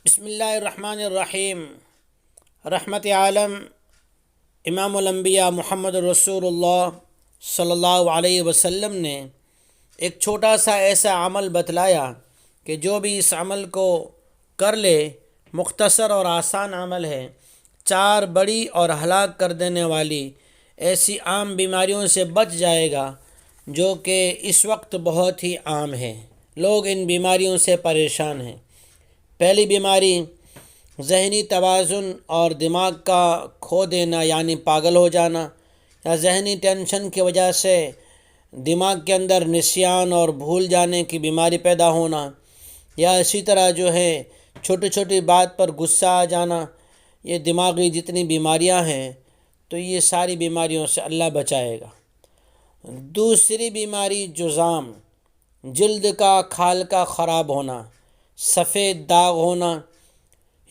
بسم اللہ الرحمن الرحیم۔ رحمت عالم امام الانبیاء محمد رسول اللہ صلی اللہ علیہ وسلم نے ایک چھوٹا سا ایسا عمل بتلایا کہ جو بھی اس عمل کو کر لے، مختصر اور آسان عمل ہے، 4 بڑی اور ہلاک کر دینے والی ایسی عام بیماریوں سے بچ جائے گا جو کہ اس وقت بہت ہی عام ہیں۔ لوگ ان بیماریوں سے پریشان ہیں۔ پہلی بیماری ذہنی توازن اور دماغ کا کھو دینا، یعنی پاگل ہو جانا، یا ذہنی ٹینشن کی وجہ سے دماغ کے اندر نسیان اور بھول جانے کی بیماری پیدا ہونا، یا اسی طرح چھوٹی چھوٹی بات پر غصہ آ جانا۔ یہ دماغی جتنی بیماریاں ہیں تو یہ ساری بیماریوں سے اللہ بچائے گا۔ دوسری بیماری جذام، جلد کا کھال کا خراب ہونا، سفید داغ ہونا،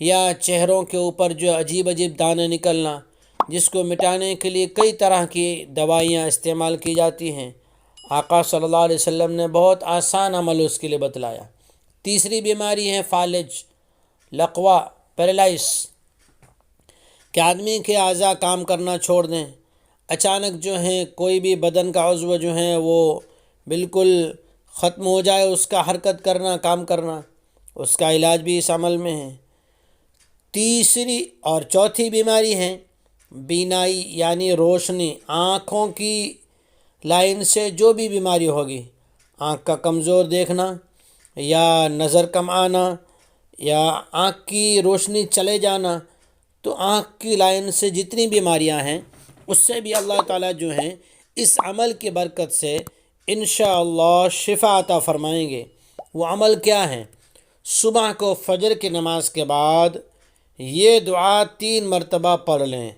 یا چہروں کے اوپر عجیب عجیب دانے نکلنا، جس کو مٹانے کے لیے کئی طرح کی دوائیاں استعمال کی جاتی ہیں۔ آقا صلی اللہ علیہ وسلم نے بہت آسان عمل اس کے لیے بتلایا۔ تیسری بیماری ہے فالج، لقوا، پیرالائز، کہ آدمی کے اعضاء کام کرنا چھوڑ دیں، اچانک کوئی بھی بدن کا عضو وہ بالکل ختم ہو جائے، اس کا حرکت کرنا، کام کرنا، اس کا علاج بھی اس عمل میں ہے۔ تیسری اور چوتھی بیماری ہے بینائی، یعنی روشنی، آنکھوں کی لائن سے جو بھی بیماری ہوگی، آنکھ کا کمزور دیکھنا، یا نظر کم آنا، یا آنکھ کی روشنی چلے جانا، تو آنکھ کی لائن سے جتنی بیماریاں ہیں اس سے بھی اللہ تعالیٰ اس عمل کی برکت سے انشاءاللہ شفا عطا فرمائیں گے۔ وہ عمل کیا ہے؟ صبح کو فجر کی نماز کے بعد یہ دعا 3 مرتبہ پڑھ لیں۔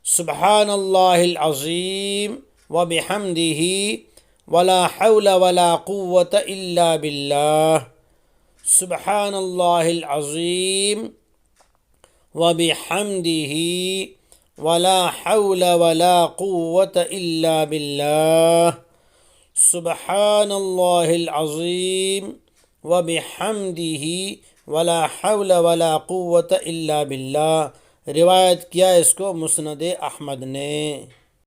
سبحان اللہ العظیم وبحمدہ ولا حول ولا قوة الا باللہ۔ سبحان اللہ العظیم وبحمدہ ولا حول ولا قوة الا باللہ۔ سبحان اللہ العظیم وبحمدہ ولا حول ولا قوة الا باللہ۔ روایت کیا اس کو مسند احمد نے۔